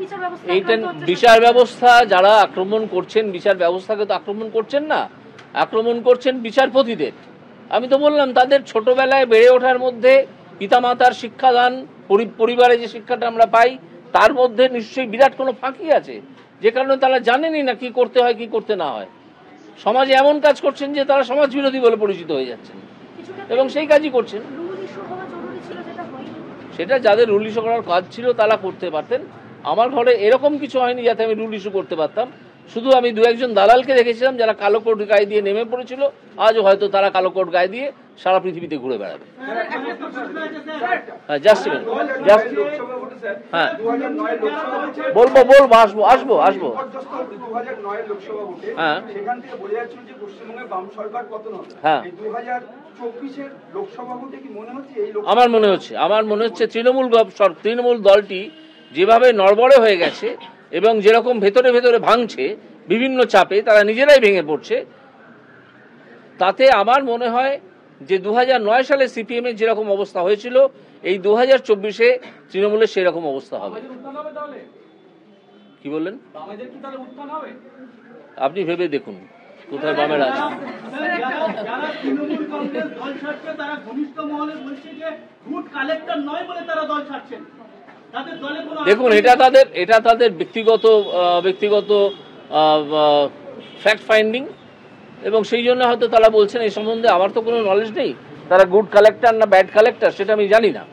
বিচার ব্যবস্থা যারা আক্রমণ করছেন, বিচার ব্যবস্থাকে তো আক্রমণ করছেন না, আক্রমণ করছেন বিচারপতিদের। আমি তো বললাম তাদের ছোটবেলায় বেড়ে ওঠার মধ্যে পিতামাতার শিক্ষাদান, পরিবারে যে শিক্ষাটা আমরা পাই তার মধ্যে নিশ্চয়ই বিরাট কোনো ফাঁকি আছে, যে কারণে তারা জানেনই না কি করতে হয় কি করতে না হয়। সমাজে এমন কাজ করছেন যে তারা সমাজ বিরোধী বলে পরিচিত হয়ে যাচ্ছেন এবং সেই কাজই করছেন। সেটা যাদের রুল ইস্যু করার কাজ ছিল তারা করতে পারতেন। আমার ঘরে এরকম কিছু হয়নি যাতে আমি রুল ইস্যু করতে পারতাম। শুধু আমি দু একজন দালালকে দেখেছিলাম যারা কালো কোট গায়ে দিয়ে নেমে পড়েছিল, আজও হয়তো তারা কালো কোট গায়ে দিয়ে সারা পৃথিবীতে ঘুরে বেড়াবে। হ্যাঁ, জাস্ট হ্যাঁ বলবো আসবো হ্যাঁ হ্যাঁ আমার মনে হচ্ছে তৃণমূল দলটি যেভাবে নড়বড়ে হয়ে গেছে এবং যেরকম ভেতরে ভেতরে ভাঙছে বিভিন্ন চাপে, তারা নিজেরাই ভেঙে পড়ছে, তাতে আমার মনে হয় যে 2009 সালে সিপিএম এর যেরকম অবস্থা হয়েছিল এই 2024-এ তৃণমূলের সেরকম অবস্থা হবে। কি বললেন? আপনি ভেবে দেখুন কোথায় বামেরা আছে। দেখুন, এটা তাদের ব্যক্তিগত ফ্যাক্ট ফাইন্ডিং এবং সেই জন্য হয়তো তারা বলছেন। এই সম্বন্ধে আমার তো কোনো নলেজ নেই, তারা গুড কালেক্টর না ব্যাড কালেক্টর সেটা আমি জানি না,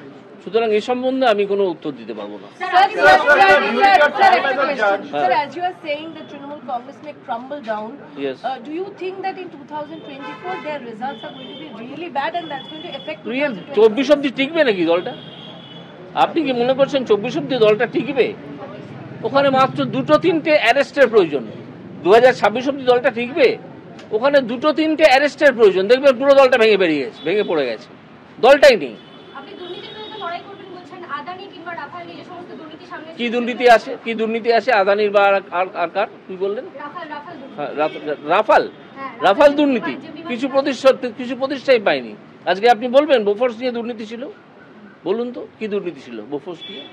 সুতরাং এই সম্বন্ধে আমি কোনো উত্তর দিতে পারবো না। Sir, as you are saying that Trinamool Congress may crumble down, yes. Do you think that in 2024 their results are going to be really bad and that's going to affect 24 অবধি টিকবে নাকি দলটা? আপনি কি মনে করছেন 24 অবধি দলটা টিকবে? ওখানে মাত্র 2-3টে অ্যারেস্টের প্রয়োজন। 2026 অবধি দলটা টিকবে? ওখানে 2-3টে অ্যারেস্টের প্রয়োজন। দেখবেন পুরো দলটা ভেঙে পড়ে গেছে, দলটাই নেই। কি দুর্নীতি আছে আদানির বা আর কার? কি বললেন? রাফাল দুর্নীতি কিছু প্রতিষ্ঠাই পায়নি। আজকে আপনি বলবেন বোফোর্স নিয়ে দুর্নীতি ছিল? বলুন তো কি দুর্নীতি ছিল বোফোর্স নিয়ে?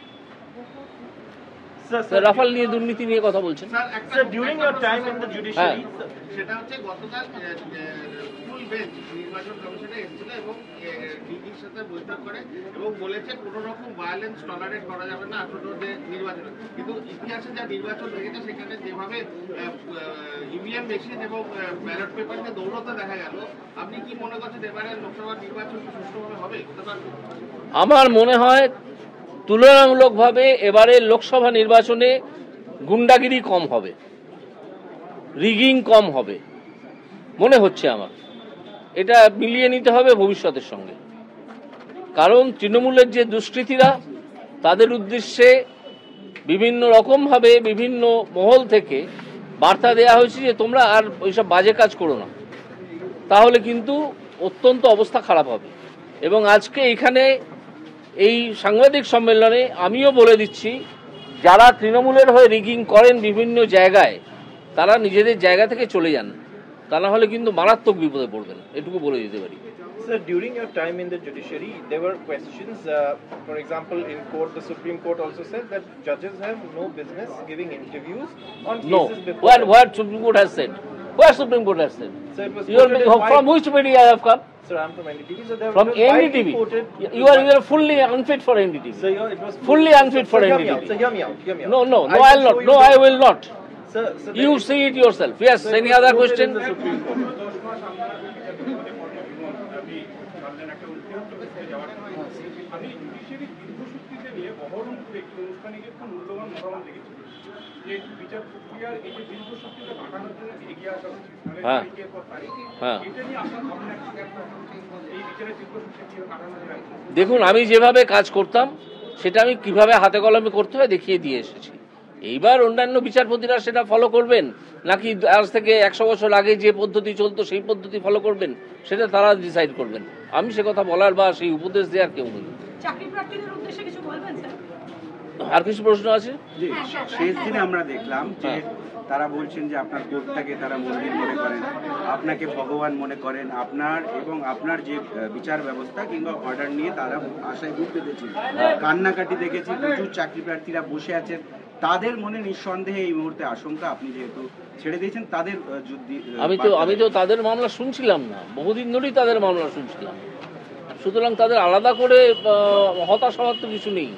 রাফাল নিয়ে দুর্নীতি নিয়ে কথা বলছেন। Sir, during your time in the judiciary, সেটা হচ্ছে গতকাল ফুল বেঞ্চ নির্বাচন কমিশনে এসেছিল এবং ডিজির সাথে বৈঠক করে এবং বলেছে কোনো রকম ভায়োলেন্স টলারেট করা যাবে না 18 নির্বাচনে। কিন্তু ইতিহাসে যা নির্বাচন হয়েছে সেখানে যেভাবে ইভিএম মেশিন এবং ব্যালট পেপার নিয়ে দৌড়তে দেখা গেল, আপনি কি মনে করছেন এবারে লোকসভা নির্বাচন সুষ্ঠুভাবে হবে? আমার মনে হয় তুলনামূলকভাবে এবারে লোকসভা নির্বাচনে গুন্ডাগিরি কম হবে, রিগিং কম হবে মনে হচ্ছে আমার। এটা মিলিয়ে নিতে হবে ভবিষ্যতের সঙ্গে, কারণ তৃণমূলের যে দুষ্কৃতীরা তাদের উদ্দেশ্যে বিভিন্ন রকমভাবে বিভিন্ন মহল থেকে বার্তা দেওয়া হয়েছে যে তোমরা আর ওইসব বাজে কাজ করো না, তাহলে কিন্তু অত্যন্ত অবস্থা খারাপ হবে। এবং আজকে এখানে এই সাংবাদিক সম্মেলনে আমিও বলে দিচ্ছি, যারা তৃণমূলের হয়ে রিগিং করেন বিভিন্ন জায়গায় তারা নিজেদের জায়গা থেকে চলে যান, তা না হলে কিন্তু মারাত্মক বিপদে পড়বেন, এটুকু বলে দিতে পারি। Sir, during your time in the judiciary, there were questions. For example, in court, the Supreme Court also said that judges have no business giving interviews on cases before. No, what Supreme Court has said? Where Supreme Court has said? Sir, it was from which media I have come? Sir, I'm from NDTV. So there from was NDTV. You are fully unfit for NDTV. Sir, it was fully unfit for NDTV. Sir, hear me out. No, I'll not. No, I will not. Sir, you see it yourself. Yes. Any other question? দেখুন, আমি যেভাবে কাজ করতাম সেটা আমি কিভাবে হাতে কলমে করতে হয় দেখিয়ে দিয়ে এসেছি। এইবার অন্যান্য বিচারপতিরা সেটা ফলো করবেন নাকি আজ থেকে 100 বছর আগে যে পদ্ধতি চলতো সেই পদ্ধতি ফলো করবেন, সেটা তারা ডিসাইড করবেন। আমি সে কথা বলার বা সেই উপদেশ দেওয়ার কেউ নেই। চাকরি প্রার্থীদের উদ্দেশ্যে কিছু বলবেন স্যার? আর কিছু প্রশ্ন আছে? শেষ দিনে আমরা দেখলাম যে তারা বলছেন যে আপনার কোর্টটাকে তারা মন্দির মনে করেন, আপনাকে ভগবান মনে করেন, আপনার এবং আপনার যে বিচার ব্যবস্থা কিংবা অর্ডার নিয়ে তারা আশায় বুক বেঁধেছেন। কান্নাকাটি দেখেছি, প্রচুর চাকরি প্রার্থীরা বসে আছেন, তাদের মনে নিঃসন্দেহে এই মুহূর্তে আশঙ্কা আপনি যেহেতু ছেড়ে দিয়েছেন তাদের যুদ্ধে। আমি তো তাদের মামলা শুনছিলাম না, বহুদিন ধরেই তাদের মামলা শুনছিলাম, সুতরাং তাদের আলাদা করে হতাশ হওয়ার তো কিছু নেই।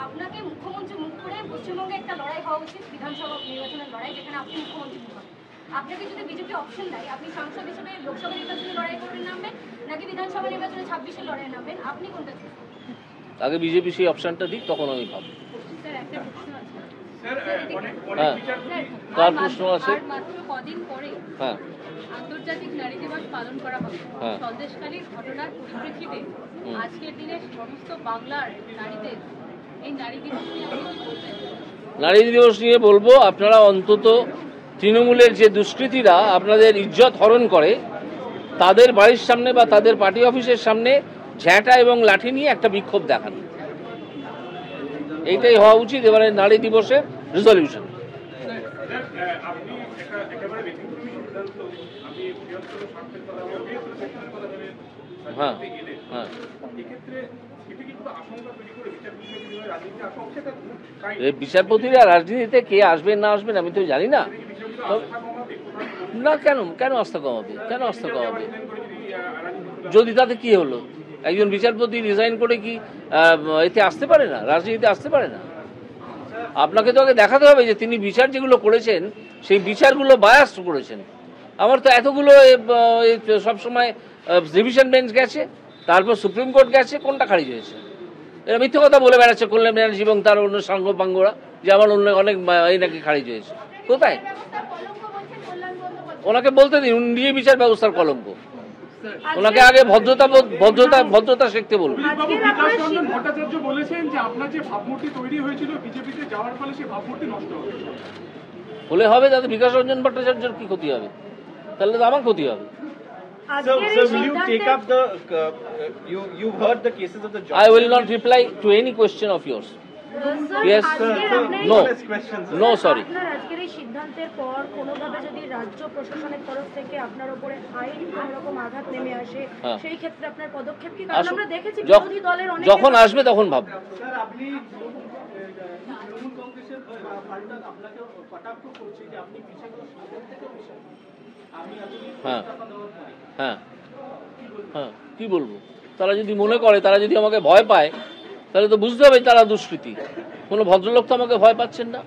আপনাকে মুখ্যমন্ত্রী মুখ করে পশ্চিমবঙ্গে একটা লড়াই হওয়া উচিত, বিধানসভা নির্বাচনের লড়াই, যেখানে আপনি মুখ্যমন্ত্রী মুখ হন। আপনাকে যদি বিজেপি অপশন দেয়, আপনি সাংসদ হিসেবে লোকসভা নির্বাচনে লড়াই করবেন নামবেন নাকি বিধানসভা নির্বাচনে 26-এর লড়াই নামবেন, আপনি কোনটা চান? আগে বিজেপি সেই অপশনটা দিক, তখন আমি ভাবব। স্যার, একটা প্রশ্ন আছে। কার প্রশ্ন আছে? মাত্র কদিন পরে আন্তর্জাতিক নারী দিবস পালন করা হবে। সন্দেশখালীর ঘটনার পরিপ্রেক্ষিতে আজকের দিনে সমস্ত বাংলার নারীদের এই নারী দিবস নিয়ে নারী দিবস নিয়ে বলবো, আপনারা অন্তত তৃণমূলের যে দুষ্কৃতীরা আপনাদের ইজ্জত হরণ করে তাদের বাড়ির সামনে বা তাদের পার্টি অফিসের সামনে ঝ্যাঁটা এবং লাঠি নিয়ে একটা বিক্ষোভ দেখান, এইটাই হওয়া উচিত এবারে নারী দিবসের রেজলিউশন। বিচারপতিরা রাজনীতিতে কে আসবেন না আসবেন আমি তো জানি না। না, কেন আস্থা কমাবে? কেন আস্থা কমাবে? যদি তাতে কি হলো? একজন বিচারপতি রিজাইন করে কি এতে আসতে পারে না, রাজনীতিতে আসতে পারে না? আপনাকে তো আগে দেখাতে হবে যে তিনি বিচার যেগুলো করেছেন সেই বিচারগুলো বায়াস করেছেন। আমার তো এতগুলো সবসময় ডিভিশন বেঞ্চ গেছে, তারপর সুপ্রিম কোর্ট গেছে, কোনটা খারিজ হয়েছে? এরা মিথ্যে কথা বলে বেড়াচ্ছে কল্যাণ ব্যানার্জি এবং তার অন্য সাঙ্গপাঙ্গরা যে আমার অন্য অনেক এই নাকি খারিজ হয়েছে। কোথায়? ওনাকে বলতে দিন, উনি নিজে বিচার ব্যবস্থার কলঙ্ক। ওনাকে আগে ভদ্রতা শিখতে বলুন। বিকাশ রঞ্জন ভট্টাচার্য বলেছেন যে আপনার যে ভাবমূর্তি তৈরি হয়েছিল বিজেপিতে যাওয়ার ফলে সেই ভাবমূর্তি নষ্ট হলে হবে, তাতে বিকাশ রঞ্জন ভট্টাচার্যের কি ক্ষতি হবে? তাহলে তো আমার ক্ষতি হবে। So will you take up the you've heard the cases of the judges? I will not reply to any question of yours. Yes, no, sorry. আপনার আজকের এই সিদ্ধান্তের পর কোনোভাবে যদি রাজ্য প্রশাসনের তরফ থেকে আপনার উপরে আইন কোনো রকম আঘাত নেমে আসে, সেই ক্ষেত্রে আপনার পদক্ষেপ কি? কারণ আমরা দেখেছি বিরোধী দলের অনেক, যখন আসবে তখন ভাববো। স্যার, আপনি তৃণমূল কংগ্রেসের মানুষের পাল্টা আপনাকে কটাক্ষ করছে যে আপনি বিষয়গুলো সামনের থেকে বিষয় আমি এতদিন টাকা দেওয়ার পরে হ্যাঁ হ্যাঁ কি বলবো, তারা যদি মনে করে, তারা যদি আমাকে ভয় পায়, তাহলে তো বুঝতে হবে তারা দুষ্কৃতী। কোনো ভদ্রলোক তো আমাকে ভয় পাচ্ছেন না।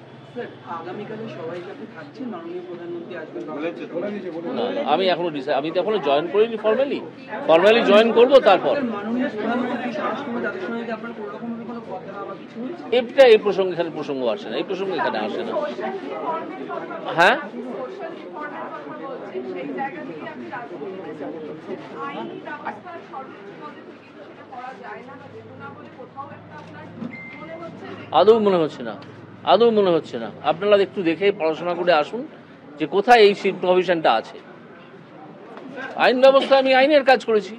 আমি এখনো আমি তো এখনো জয়েন করিনি ফর্মালি জয়েন করবো তারপর। এটা এই প্রসঙ্গে এখানে প্রসঙ্গ আসে না, এই প্রসঙ্গে এখানে আসে না। হ্যাঁ আদৌ মনে হচ্ছে না। আপনারা একটু দেখে পড়াশোনা করে আসুন যে কোথায় এই প্রভিশনটা আছে। আইন ব্যবস্থা, আমি আইনের কাজ করেছি,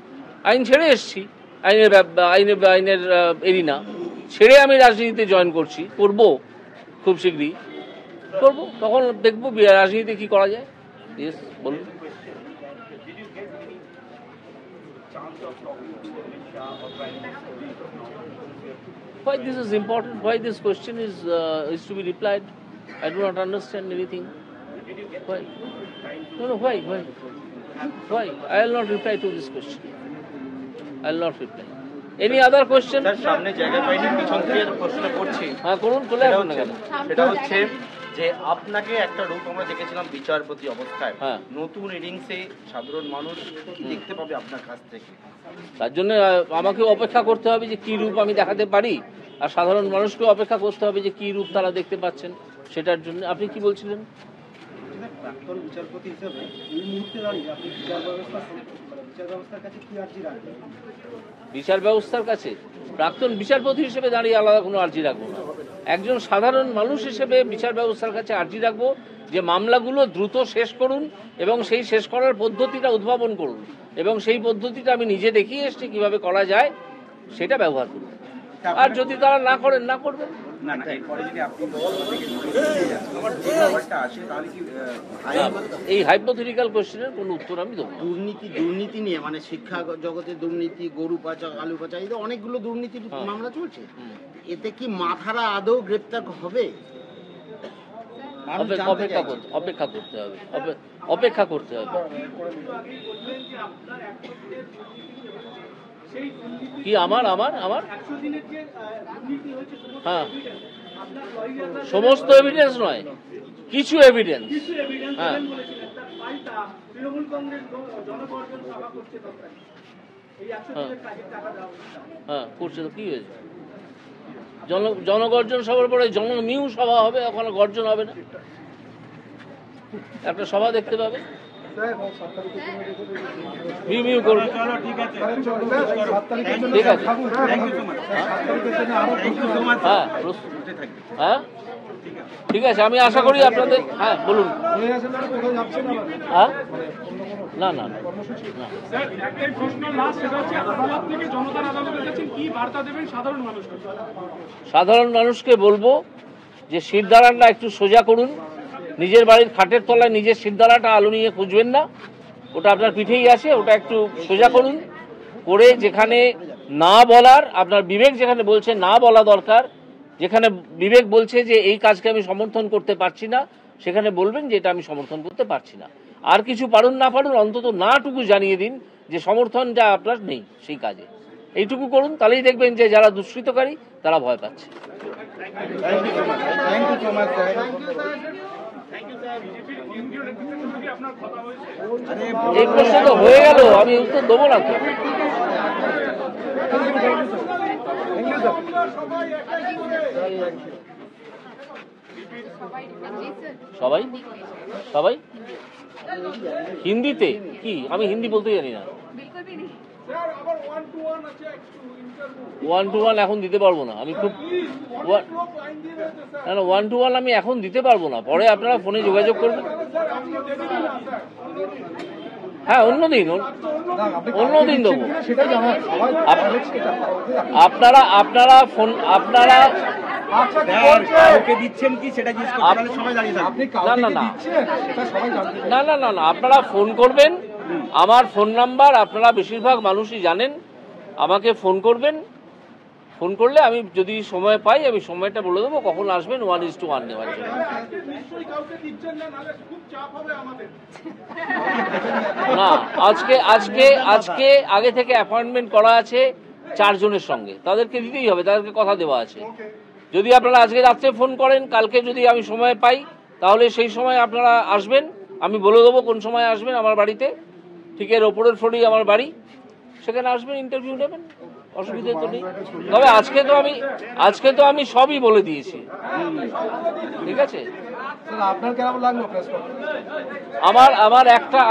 আইন ছেড়ে এসেছি, আইনের এরিনা ছেড়ে আমি রাজনীতিতে জয়েন করব খুব শীঘ্রই করব, তখন দেখবো রাজনীতিতে কি করা যায়। ইয়েস বলুন। Why this is important? Why this question is to be replied? I do not understand anything. Why? No. Why? I will not reply to this question. I will not reply. Any other question? Sir, সামনে জায়গা পাইনি, পিছন থেকে প্রশ্ন করছি। হ্যাঁ করুন, চলে আসুন না কেন। সেটা হচ্ছে যে আপনাকে একটা রূপ আমরা দেখেছিলাম বিচারপতি অবস্থায়, নতুন ইনিংসে সাধারণ মানুষ দেখতে পাবে আপনার কাছ থেকে। তার জন্য আমাকে অপেক্ষা করতে হবে যে কি রূপ আমি দেখাতে পারি, আর সাধারণ মানুষকে অপেক্ষা করতে হবে যে কি রূপ তারা দেখতে পাচ্ছেন সেটার জন্য। আপনি কি বলছিলেন? প্রাক্তন বিচারপতি হিসেবে এই মুহূর্তে দাঁড়িয়ে আপনি বিচার ব্যবস্থার কাছে কি আর্জি রাখবেন? বিচার ব্যবস্থার কাছে প্রাক্তন বিচারপতি হিসেবে দাঁড়িয়ে আলাদা কোনো আর্জি রাখবো না। একজন সাধারণ মানুষ হিসেবে বিচার ব্যবস্থার কাছে আর্জি রাখবো যে মামলাগুলো দ্রুত শেষ করুন এবং সেই শেষ করার পদ্ধতিটা উদ্ভাবন করুন, এবং সেই পদ্ধতিটা আমি নিজে দেখিয়ে এসেছি কিভাবে করা যায়, সেটা ব্যবহার করুন। আর যদি তারা না করেন, না করবেন। এই হাইপোথেটিক্যাল কোশ্চেনের কোনো উত্তর আমি দেবো। দুর্নীতি নিয়ে, মানে শিক্ষা জগতে দুর্নীতি, গরু পাচার, আলু পাচার, এই অনেকগুলো দুর্নীতির মামলা চলছে। এতে কি মাথারা আদৌ গ্রেপ্তার হবে? অপেক্ষা করতে হবে। কি আমার হ্যাঁ, সমস্ত এভিডেন্স নয়, কিছু এভিডেন্স। হ্যাঁ করছে তো, কি হয়েছে? জনগর্জন সভার পরে জনমিউ সভা হবে, ওখানে গর্জন হবে না, একটা সভা দেখতে পাবে। হ্যাঁ ঠিক আছে, আমি আশা করি আপনাদের। হ্যাঁ বলুন। হ্যাঁ না না সাধারণ মানুষকে বলবো যে শিরদাঁড়াটা একটু সোজা করুন। নিজের বাড়ির খাটের তলায় নিজের শিরদাঁড়াটা আলো নিয়ে খুঁজবেন না, ওটা আপনার পিঠেই আছে, ওটা একটু সোজা করুন করে যেখানে না বলার, আপনার বিবেক যেখানে বলছে না বলা দরকার, যেখানে বিবেক বলছে যে এই কাজকে আমি সমর্থন করতে পারছি না, সেখানে বলবেন যে এটা আমি সমর্থন করতে পারছি না। আর কিছু পারুন না পারুন, অন্তত নাটুকু জানিয়ে দিন যে সমর্থনটা আপনার নেই সেই কাজে। এইটুকু করুন, তাহলেই দেখবেন যে যারা দুষ্কৃতকারী তারা ভয় পাচ্ছে। এই প্রশ্ন তো হয়ে গেল, আমি উত্তর দেবো না তো। সবাই সবাই হিন্দিতে? কি আমি হিন্দি বলতে জানি না। 1-to-1 এখন দিতে পারবো না, আমি খুব না 1-to-1 আমি এখন দিতে পারবো না, পরে আপনারা ফোনে যোগাযোগ করবেন। হ্যাঁ অন্যদিন দেবো। আপনারা ফোন দিচ্ছেন কি সেটা না আপনারা ফোন করবেন। আমার ফোন নাম্বার আপনারা বেশিরভাগ মানুষই জানেন, আমাকে ফোন করবেন, ফোন করলে আমি যদি সময় পাই আমি সময়টা বলে দেবো কখন আসবেন 1:1 নেওয়ার জন্য। না, আজকে আগে থেকে অ্যাপয়েন্টমেন্ট করা আছে 4 জনের সঙ্গে, তাদেরকে দিতেই হবে, তাদেরকে কথা দেওয়া আছে। যদি আপনারা আজকে রাত্রে ফোন করেন, কালকে যদি আমি সময় পাই তাহলে সেই সময় আপনারা আসবেন, আমি বলে দেবো কোন সময় আসবেন আমার বাড়িতে। ঠিক এর ওপরের ফ্লোরেই আমার বাড়ি, সেখানে আসবেন, ইন্টারভিউ নেবেন, অসুবিধা তো নেই। তবে আজকে তো আমি সবই বলে দিয়েছি, ঠিক আছে? আপনার কেমন লাগলো প্রেস কনফারেন্স?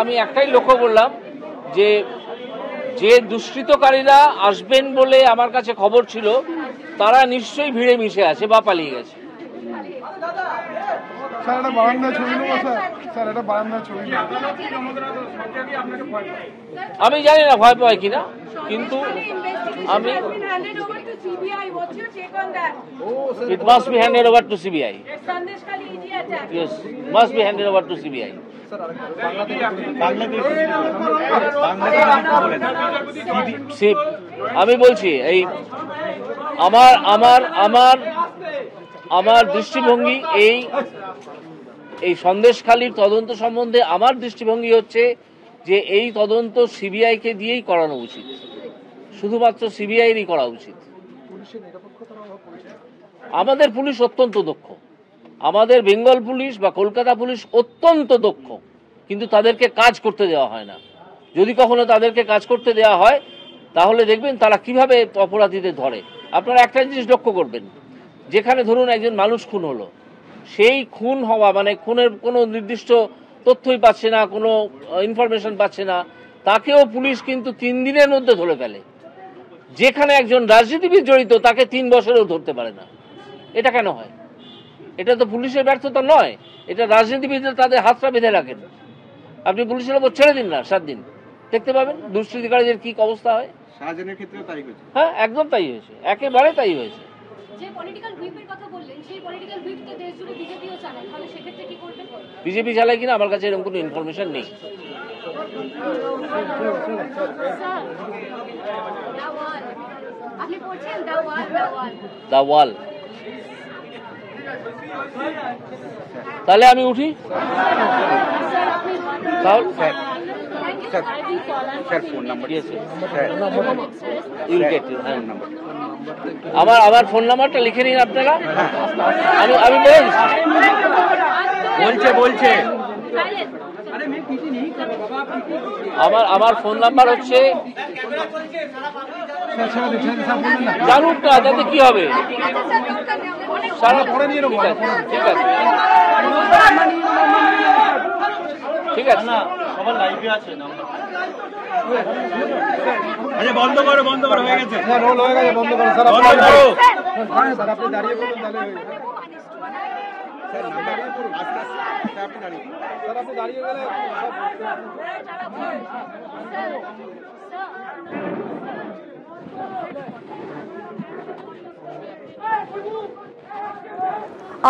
আমি একটাই লক্ষ্য করলাম যে দুষ্কৃতকারীরা আসবেন বলে আমার কাছে খবর ছিল, তারা নিশ্চয়ই ভিড়ে মিশে আছে বা পালিয়ে গেছে। আমি জানি না ভয় পায় কিনা, কিন্তু আমি it must be handed over to CBI. Yes, must be handed over to CBI. আমি বলছি এই আমার দৃষ্টিভঙ্গি এই সন্দেশখালির তদন্ত সম্বন্ধে আমার দৃষ্টিভঙ্গি হচ্ছে যে এই তদন্ত সিবিআই কে দিয়েই করানো উচিত, শুধুমাত্র সিবিআইরই করা উচিত। আমাদের পুলিশ অত্যন্ত দক্ষ, আমাদের বেঙ্গল পুলিশ বা কলকাতা পুলিশ অত্যন্ত দক্ষ, কিন্তু তাদেরকে কাজ করতে দেওয়া হয় না। যদি কখনো তাদেরকে কাজ করতে দেওয়া হয় তাহলে দেখবেন তারা কিভাবে অপরাধীদের ধরে। আপনারা একটা জিনিস লক্ষ্য করবেন, যেখানে ধরুন একজন মানুষ খুন হলো, সেই খুন হওয়া মানে খুনের কোনো নির্দিষ্ট তথ্যই পাচ্ছে না, কোনো ইনফরমেশন পাচ্ছে না, তাকেও পুলিশ কিন্তু 3 দিনের মধ্যে ধরে ফেলে। যেখানে একজন রাজনীতিবিদ জড়িত তাকে 3 বছরেও ধরতে পারে না। এটা কেন হয়? এটা তো পুলিশের ব্যর্থতা নয়, এটা রাজনীতিবিদরা তাদের হাতটা বেঁধে রাখেন। আপনি পুলিশের উপর ছেড়ে দিন না, 7 দিন দেখতে পাবেন দুষ্কৃতিকারীদের কি অবস্থা হয়। শাহজাহানের ক্ষেত্রে তাই হয়েছে। হ্যাঁ, একদম তাই হয়েছে, একেবারে তাই হয়েছে। যে পলিটিক্যাল হুইপের কথা বললেন, সেই পলিটিক্যাল হুইপ তো দেশ জুড়ে বিজেপিও চালায়, তাহলে সেক্ষেত্রে কি করবেন? বিজেপি চালায় কিনা আমার কাছে এরকম কোনো ইনফরমেশন নেই। আপনি পড়ছেন দা ওয়াল। তাহলে আমি উঠি। আমার ফোন নাম্বারটা লিখে নিন আপনারা। আমি বলছে আমার ফোন নাম্বার হচ্ছে, জানুক না, তাতে কি হবে, ঠিক আছে না, সবার লাইভে আছে না। আচ্ছা, বন্ধ করো হয়ে গেছে, রোল হয়ে গেছে, বন্ধ করো স্যার, বন্ধ করো স্যার, আপনি দাঁড়িয়ে করুন তাহলে হয়ে যাবে। স্যার নাম্বার দিয়ে করুন, আস্তে আস্তে আপনি দাঁড়িয়ে, স্যার আপনি দাঁড়িয়ে গেলে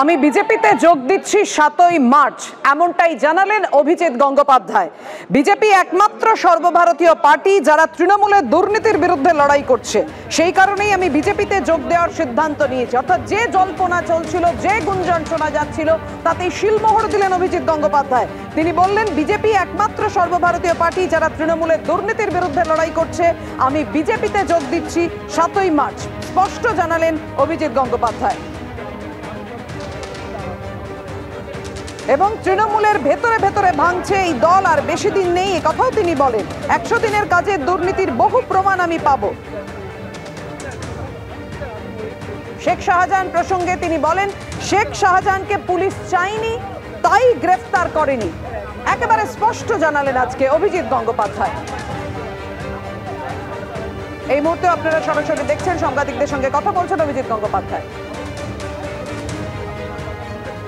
আমি বিজেপিতে যোগ দিচ্ছি 7ই মার্চ, এমনটাই জানালেন অভিজিৎ গঙ্গোপাধ্যায়। বিজেপি একমাত্র সর্বভারতীয় পার্টি যারা তৃণমূলের দুর্নীতির বিরুদ্ধে লড়াই করছে, সেই কারণেই আমি বিজেপিতে যোগ দেওয়ার সিদ্ধান্ত নিয়েছি। অর্থাৎ যে জল্পনা চলছিল, যে গুঞ্জন শোনা যাচ্ছিল, তাতেই শিলমোহর দিলেন অভিজিৎ গঙ্গোপাধ্যায়। তিনি বললেন বিজেপি একমাত্র সর্বভারতীয় পার্টি যারা তৃণমূলের দুর্নীতির বিরুদ্ধে লড়াই করছে, আমি বিজেপিতে যোগ দিচ্ছি 7ই মার্চ, স্পষ্ট জানালেন অভিজিৎ গঙ্গোপাধ্যায়। এবং তৃণমূলের ভেতরে ভেতরে ভাঙছে এই দল, আর বেশি দিন নেই, এ কথাও তিনি বলেন। 100 দিনের কাজে দুর্নীতির বহু প্রমাণ আমি পাবো। শেখ শাহজাহান প্রসঙ্গে তিনি বলেন, শেখ শাহজাহানকে পুলিশ চায়নি, তাই গ্রেফতার করেনি। একেবারে স্পষ্ট জানালেন আজকে অভিজিৎ গঙ্গোপাধ্যায়। এই মুহূর্তে আপনারা সরাসরি দেখছেন, সাংবাদিকদের সঙ্গে কথা বলছেন অভিজিৎ গঙ্গোপাধ্যায়।